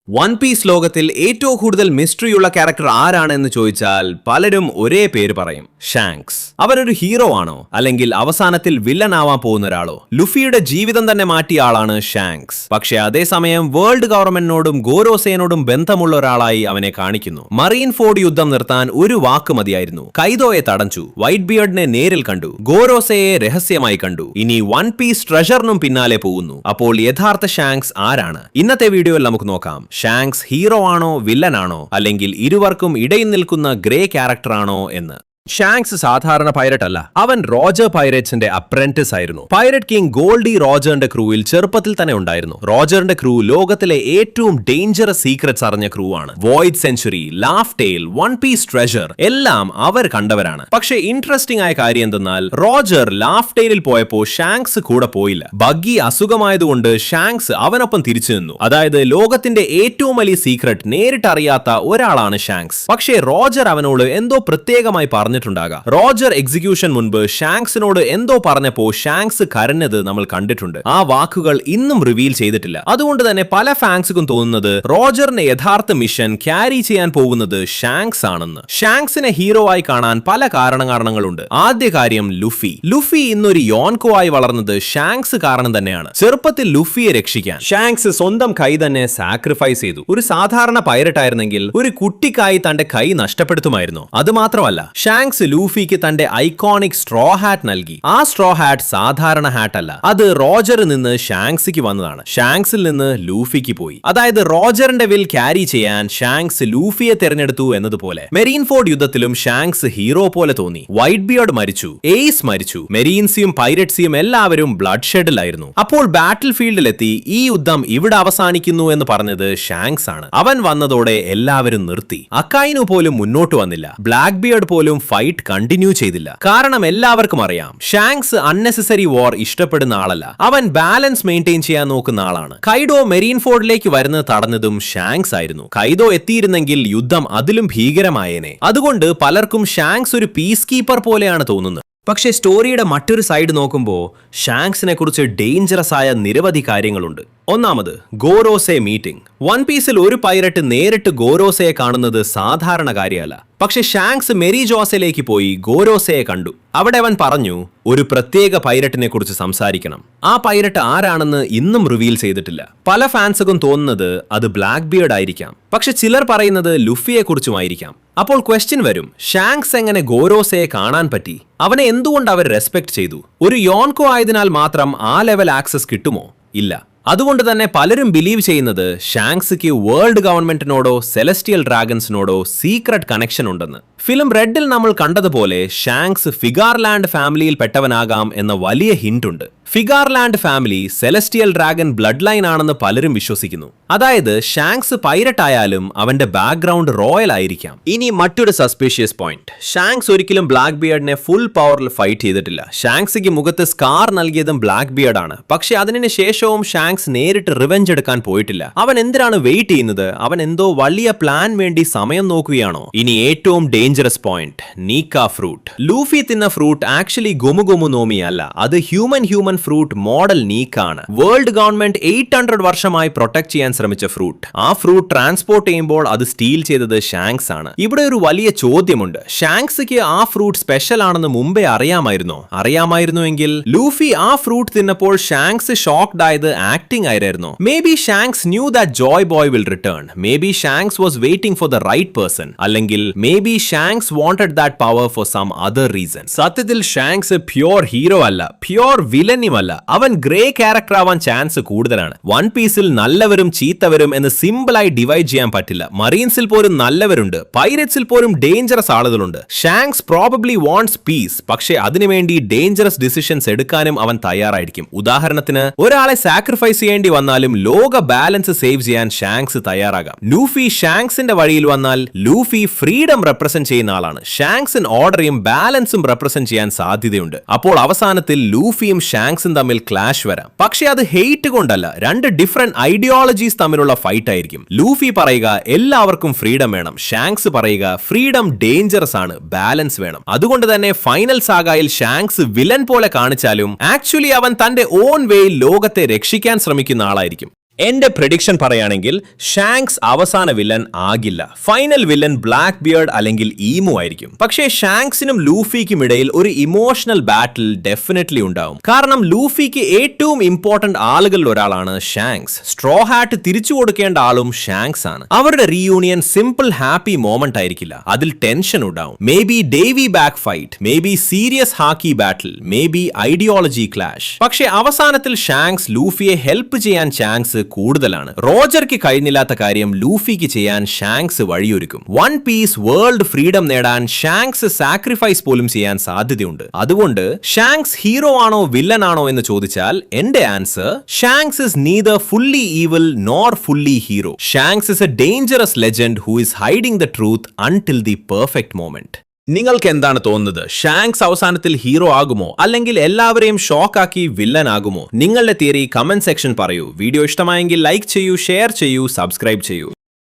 One piece ലോകത്തിൽ ഏറ്റവും കൂടുതൽ മിസ്റ്ററിയുള്ള ക്യാരക്ടർ ആരാണെന്ന് ചോദിച്ചാൽ പലരും ഒരേ പേര് പറയും, ഷാങ്ക്സ്. അവനൊരു ഹീറോ ആണോ, അല്ലെങ്കിൽ അവസാനത്തിൽ വില്ലൻ ആവാൻ പോകുന്ന ഒരാളോ? ലുഫിയുടെ ജീവിതം തന്നെ മാറ്റിയ ആളാണ് ഷാങ്ക്സ്. പക്ഷേ അതേസമയം വേൾഡ് ഗവൺമെന്റിനോടും ഗോരോസേനോടും ബന്ധമുള്ള ഒരാളായി അവനെ കാണിക്കുന്നു. മറീൻ ഫോർഡ് യുദ്ധം നിർത്താൻ ഒരു വാക്ക് മതിയായിരുന്നു. കൈദോയെ തടഞ്ഞു, വൈറ്റ് ബിയർഡിനെ നേരിൽ കണ്ടു, ഗോരോസയെ രഹസ്യമായി കണ്ടു. ഇനി വൺ പീസ് ട്രഷറിനും പിന്നാലെ പോകുന്നു. അപ്പോൾ യഥാർത്ഥ ഷാങ്ക്സ് ആരാണ്? ഇന്നത്തെ വീഡിയോയിൽ നമുക്ക് നോക്കാം. ഷാങ്ക്സ് ഹീറോ ആണോ, വില്ലൻ ആണോ, അല്ലെങ്കിൽ ഇരുവർക്കും ഇടയിൽ നിൽക്കുന്ന ഗ്രേ ക്യാരക്ടർ ആണോ എന്ന്. ഷാങ്ക്സ് സാധാരണ പൈററ്റ് അല്ല. അവൻ റോജർ പൈററ്റ്സിന്റെ അപ്രന്റിസ് ആയിരുന്നു. പൈററ്റ് കിങ് ഗോൾഡി റോജറിന്റെ ക്രൂവിൽ ചെറുപ്പത്തിൽ തന്നെ ഉണ്ടായിരുന്നു. റോജറിന്റെ ക്രൂ ലോകത്തിലെ ഏറ്റവും ഡേഞ്ചറസ് സീക്രറ്റ്സ് അറിഞ്ഞ ക്രൂ ആണ്. Void Century, Laugh Tale, One Piece treasure എല്ലാം അവർ കണ്ടവരാണ്. പക്ഷേ ഇൻട്രസ്റ്റിംഗ് ആയ കാര്യം എന്തെന്നാൽ റോജർ ലാഫ് ടെയിലിൽ പോയപ്പോൾ ഷാങ്ക്സ് കൂടെ പോയില്ല. ബഗ്ഗി അസുഖമായതുകൊണ്ട് ഷാങ്ക്സ് അവനൊപ്പം തിരിച്ചു നിന്നു. അതായത് ലോകത്തിന്റെ ഏറ്റവും വലിയ സീക്രട്ട് നേരിട്ട് അറിയാത്ത ഒരാളാണ് ഷാങ്ക്സ്. പക്ഷേ റോജർ അവനോട് എന്തോ പ്രത്യേകമായി പറഞ്ഞിട്ടുണ്ടാകാം. റോജർ എക്സിക്യൂഷൻ മുൻപ് ഷാങ്ക്സിനോട് എന്തോ പറഞ്ഞപ്പോ ഷാങ്ക്സ് കരഞ്ഞത് നമ്മൾ കണ്ടിട്ടുണ്ട്. ആ വാക്കുകൾ ഇന്നും റിവീൽ ചെയ്തിട്ടില്ല. അതുകൊണ്ട് തന്നെ പല ഫാൻസുക്കും തോന്നുന്നത് റോജറിന്റെ യഥാർത്ഥ മിഷൻ ക്യാരി ചെയ്യാൻ പോകുന്നത് ഷാങ്ക്സ് ആണെന്ന്. ഷാങ്ക്സിനെ ഹീറോ ആയി കാണാൻ പല കാരണങ്ങളുണ്ട്. ആദ്യ കാര്യം ലുഫി ഇന്നൊരു യോൻകോ ആയി വളർന്നത് ഷാങ്ക്സ് കാരണം തന്നെയാണ്. ചെറുപ്പത്തിൽ ലുഫിയെ രക്ഷിക്കാൻ ഷാങ്ക്സ് സ്വന്തം കൈ തന്നെ സാക്രിഫൈസ് ചെയ്തു. ഒരു സാധാരണ പൈററ്റ് ആയിരുന്നെങ്കിൽ ഒരു കുട്ടിക്കായി തന്റെ കൈ നഷ്ടപ്പെടുത്തുമായിരുന്നു. അത് മാത്രമല്ല, ഷാങ്ക്സ് ലൂഫിക്ക് തന്റെ ഐക്കോണിക് സ്ട്രോ ഹാറ്റ് നൽകി. ആ സ്ട്രോ ഹാറ്റ് സാധാരണ ഹാറ്റ് അല്ല. അത് റോജറിൽ നിന്ന് ഷാങ്ക്സിക്ക് വന്നതാണ്. ഷാങ്ക്സിൽ നിന്ന് ലൂഫിക്ക് പോയി. അതായത് റോജറിന്റെ വിൽ ക്യാരി ചെയ്യാൻ ഷാങ്ക്സ് ലൂഫിയെ തെരഞ്ഞെടുത്തു എന്നതുപോലെ. മെറീൻ ഫോർഡ് യുദ്ധത്തിലും ഷാങ്ക്സ് ഹീറോ പോലെ തോന്നി. വൈറ്റ് ബിയർഡ് മരിച്ചു, എയ്സ് മരിച്ചു, മെറീൻസിയും പൈററ്റ്സിയും എല്ലാവരും ബ്ലഡ് ഷെഡിലായിരുന്നു. അപ്പോൾ ബാറ്റിൽ ഫീൽഡിലെത്തി ഈ യുദ്ധം ഇവിടെ അവസാനിക്കുന്നു എന്ന് പറഞ്ഞത് ഷാങ്ക്സ് ആണ്. അവൻ വന്നതോടെ എല്ലാവരും നിർത്തി. അക്കായിനു പോലും മുന്നോട്ട് വന്നില്ല. ബ്ലാക്ക് ബിയർഡ് പോലും ഫൈറ്റ് കണ്ടിന്യൂ ചെയ്തില്ല. കാരണം എല്ലാവർക്കും അറിയാം, ഷാങ്ക്സ് അൺനെസസറി വാർ ഇഷ്ടപ്പെടുന്ന ആളല്ല. അവൻ ബാലൻസ് മെയിൻറ്റെയിൻ ചെയ്യാൻ നോക്കുന്ന ആളാണ്. കൈഡോ മെറീൻ ഫോർഡിലേക്ക് വരുന്നത് തടഞ്ഞതും ഷാങ്ക്സ് ആയിരുന്നു. കൈഡോ എത്തിയിരുന്നെങ്കിൽ യുദ്ധം അതിലും ഭീകരമായേനെ. അതുകൊണ്ട് പലർക്കും ഷാങ്ക്സ് ഒരു പീസ് കീപ്പർ പോലെയാണ് തോന്നുന്നത്. പക്ഷേ സ്റ്റോറിയുടെ മറ്റൊരു സൈഡ് നോക്കുമ്പോൾ ഷാങ്ക്സിനെ കുറിച്ച് ഡേഞ്ചറസ് ആയ നിരവധി കാര്യങ്ങളുണ്ട്. ഒന്നാമത്, ഗോരോസെ മീറ്റിംഗ്. വൺ പീസിൽ ഒരു പൈററ്റ് നേരിട്ട് ഗോരോസയെ കാണുന്നത് സാധാരണ കാര്യമല്ല. പക്ഷെ ഷാങ്ക്സ് മെരി ജോസയിലേക്ക് പോയി ഗോരോസയെ കണ്ടു. അവിടെ അവൻ പറഞ്ഞു, ഒരു പ്രത്യേക പൈററ്റിനെ കുറിച്ച് സംസാരിക്കണം. ആ പൈററ്റ് ആരാണെന്ന് ഇന്നും റിവീൽ ചെയ്തിട്ടില്ല. പല ഫാൻസുക്കും തോന്നുന്നത് അത് ബ്ലാക്ക് ബിയർഡ് ആയിരിക്കാം. പക്ഷെ ചിലർ പറയുന്നത് ലുഫിയെ കുറിച്ചുമായിരിക്കാം. അപ്പോൾ ക്വസ്റ്റ്യൻ വരും, ഷാങ്ക്സ് എങ്ങനെ ഗോരോസയെ കാണാൻ പറ്റി? അവനെ എന്തുകൊണ്ട് അവർ റെസ്പെക്ട് ചെയ്തു? ഒരു യോൻകോ ആയതിനാൽ മാത്രം ആ ലെവൽ ആക്സസ് കിട്ടുമോ? ഇല്ല. അതുകൊണ്ട് തന്നെ പലരും ബിലീവ് ചെയ്യുന്നത് ഷാങ്ക്സിക്ക് വേൾഡ് ഗവൺമെന്റിനോടോ സെലസ്റ്റിയൽ ഡ്രാഗൺസിനോടോ സീക്രട്ട് കണക്ഷൻ ഉണ്ടെന്ന്. ഫിലിം റെഡിൽ നമ്മൾ കണ്ടതുപോലെ ഷാങ്ക്സ് ഫിഗാർലാൻഡ് ഫാമിലിയിൽ പെട്ടവനാകാം എന്ന വലിയ ഹിന്റ് ഉണ്ട്. ഫിഗാർലാൻഡ് family celestial dragon blood line ആണെന്ന് പലരും വിശ്വസിക്കുന്നു. അതായത് ഷാങ്ക്സ് പൈററ്റ് ആയാലും അവന്റെ ബാക്ക്ഗ്രൗണ്ട് റോയൽ ആയിരിക്കാം. ഇനി മറ്റൊരു സസ്പീഷ്യസ് പോയിന്റ്, ഷാങ്ക്സ് ഒരിക്കലും ബ്ലാക്ക് ബിയർഡിനെ ഫുൾ പവറിൽ ഫൈറ്റ് ചെയ്തിട്ടില്ല. ഷാങ്ക്സിക്ക് മുഖത്ത് സ്കാർ നൽകിയതും ബ്ലാക്ക് ബിയർഡ് ആണ്. പക്ഷെ അതിനു ശേഷവും ഷാങ്ക്സ് നേരിട്ട് റിവെഞ്ച് എടുക്കാൻ പോയിട്ടില്ല. അവൻ എന്തിനാണ് വെയിറ്റ് ചെയ്യുന്നത്? അവൻ എന്തോ വലിയ പ്ലാൻ വേണ്ടി സമയം നോക്കുകയാണോ? ഇനി ഏറ്റവും dangerous point, Nika fruit. Luffy തിന്ന ഫ്രൂട്ട് ആക്ച്വലി ഗുമുഗുമു നോമി അല്ല. അത് ഹ്യൂമൻ ഫ്രൂട്ട് മോഡൽ നീക്കാണ്. വേൾഡ് ഗവൺമെന്റ് 800 വർഷമായി പ്രൊട്ടക്ട് ചെയ്യാൻ ശ്രമിച്ച ഫ്രൂട്ട്. ആ ഫ്രൂട്ട് ട്രാൻസ്പോർട്ട് ചെയ്യുമ്പോൾ അത് സ്റ്റീൽ ചെയ്തത് ഷാങ്ക്സ് ആണ്. ഇവിടെ ഒരു വലിയ ചോദ്യമുണ്ട്, ഷാങ്ക്സിക്ക് ആ ഫ്രൂട്ട് സ്പെഷ്യൽ ആണെന്ന് മുമ്പേ അറിയാമായിരുന്നുവെങ്കിൽ ലൂഫി ആ ഫ്രൂട്ട് തിന്നപ്പോൾ ഷാങ്ക്സ് ഷോക്ക്ഡ് ആയത് ആക്ടിംഗ് ആയിരുന്നു. Maybe Shanks knew that Joy Boy will return. Maybe Shanks was waiting for the right person. അല്ലെങ്കിൽ maybe Shanks wanted that power for some other reason. സത്യത്തിൽ Shanks pure hero അല്ല, pure villain അല്ല. അവൻ grey character ആവാൻ chance കൂടുതലാണ്. One പീസിൽ നല്ലവരും ചീത്തവരും എന്ന് സിമ്പിളായി ഡിവൈഡ് ചെയ്യാൻ പറ്റില്ല. മറീൻസിൽ പോലും നല്ലവരുണ്ട്, പൈററ്റ്സിൽ പോലും ഡേഞ്ചറസ് ആളുകളുണ്ട്. ഷാങ്ക്സ് പ്രോബബ്ലി വാണ്ട്സ് പീസ്, പക്ഷേ അതിനുവേണ്ടി ഡേഞ്ചറസ് ഡിസിഷൻസ് എടുക്കാനും അവൻ തയ്യാറായിരിക്കും. ഉദാഹരണത്തിന്, ഒരാളെ സാക്രിഫൈസ് ചെയ്യേണ്ടി വന്നാലും ലോക ബാലൻസ് സേവ് ചെയ്യാൻ ഷാങ്ക്സ് തയ്യാറാകാം. ലൂഫി ഷാങ്ക്സിന്റെ വഴിയിൽ വന്നാൽ ലൂഫി ഫ്രീഡം റെപ്രസെന്റ് ചെയ്യുന്ന ആളാണ്. ഷാങ്ക്സിൻ ഓർഡറേയും ബാലൻസും റെപ്രസെന്റ് ചെയ്യാൻ സാധ്യതയുണ്ട്. അപ്പോൾ അവസാനത്തിൽ ലൂഫിയും ഷാങ്ക്സും തമ്മിൽ ക്ലാഷ് വരാം. പക്ഷേ അത് ഹെയ്റ്റ് കൊണ്ടല്ല, രണ്ട് ഡിഫറെന്റ് ഐഡിയോളജീസ് തമ്മിലുള്ള ഫൈറ്റ് ആയിരിക്കും. ലൂഫി പറയുക എല്ലാവർക്കും ഫ്രീഡം വേണം, ഷാങ്ക്സ് പറയുക ഫ്രീഡം ഡേഞ്ചറസ് ആണ്, ബാലൻസ് വേണം. അതുകൊണ്ട് തന്നെ ഫൈനൽ സാഗയിൽ ഷാങ്ക്സ് വില്ലൻ പോലെ കാണിച്ചാലും ആക്ച്വലി അവൻ തന്റെ ഓൺ വേയിൽ ലോകത്തെ രക്ഷിക്കാൻ ശ്രമിക്കുന്ന ആളായിരിക്കും. എന്റെ പ്രഡിക്ഷൻ പറയുകയാണെങ്കിൽ ഷാങ്ക്സ് അവസാന വില്ലൻ ആകില്ല. ഫൈനൽ വില്ലൻ ബ്ലാക്ക് ബിയർഡ് അല്ലെങ്കിൽ ഈമു ആയിരിക്കും. പക്ഷേ ഷാങ്ക്സിനും ലൂഫിക്കും ഇടയിൽ ഒരു ഇമോഷണൽ ബാറ്റിൽ ഡെഫിനറ്റ്ലി ഉണ്ടാവും. കാരണം ലൂഫിക്ക് ഏറ്റവും ഇമ്പോർട്ടന്റ് ആളുകളിൽ ഒരാളാണ് ഷാങ്ക്സ്. സ്ട്രോ ഹാറ്റ് തിരിച്ചു കൊടുക്കേണ്ട ആളും ഷാങ്ക്സ് ആണ്. അവരുടെ റീയൂണിയൻ സിമ്പിൾ ഹാപ്പി മോമെന്റ് ആയിരിക്കില്ല. അതിൽ ടെൻഷൻ ഉണ്ടാവും. Maybe Davy back fight, maybe serious haki battle, maybe ideology clash. പക്ഷേ അവസാനത്തിൽ ഷാങ്ക്സ് ലൂഫിയെ ഹെൽപ്പ് ചെയ്യാൻ ചാൻസ് കൂടുതലാണ്. റോജർക്ക് കഴിഞ്ഞില്ലാത്ത കാര്യം ലൂഫിക്ക് ചെയ്യാൻ ഷാങ്ക്സ് വഴിയൊരുക്കും. വൺ പീസ് വേൾഡ് ഫ്രീഡം നേടാൻ ഷാങ്ക്സ് സാക്രിഫൈസ് പോലും ചെയ്യാൻ സാധ്യതയുണ്ട്. അതുകൊണ്ട് ഷാങ്ക്സ് ഹീറോ ആണോ വില്ലൻ ആണോ എന്ന് ചോദിച്ചാൽ എന്റെ answer Shanks is neither fully evil nor fully hero. Shanks is A dangerous legend who is hiding the truth until the perfect moment. നിങ്ങൾക്ക് എന്താണ് തോന്നുന്നത്? ഷാങ്ക്സ് അവസാനത്തിൽ ഹീറോ ആകുമോ അല്ലെങ്കിൽ എല്ലാവരെയും ഷോക്ക് ആക്കി വില്ലൻ ആകുമോ? നിങ്ങളുടെ തിയറി കമന്റ് സെക്ഷൻ പറയൂ. വീഡിയോ ഇഷ്ടമായെങ്കിൽ ലൈക്ക് ചെയ്യൂ, ഷെയർ ചെയ്യൂ, സബ്സ്ക്രൈബ് ചെയ്യൂ.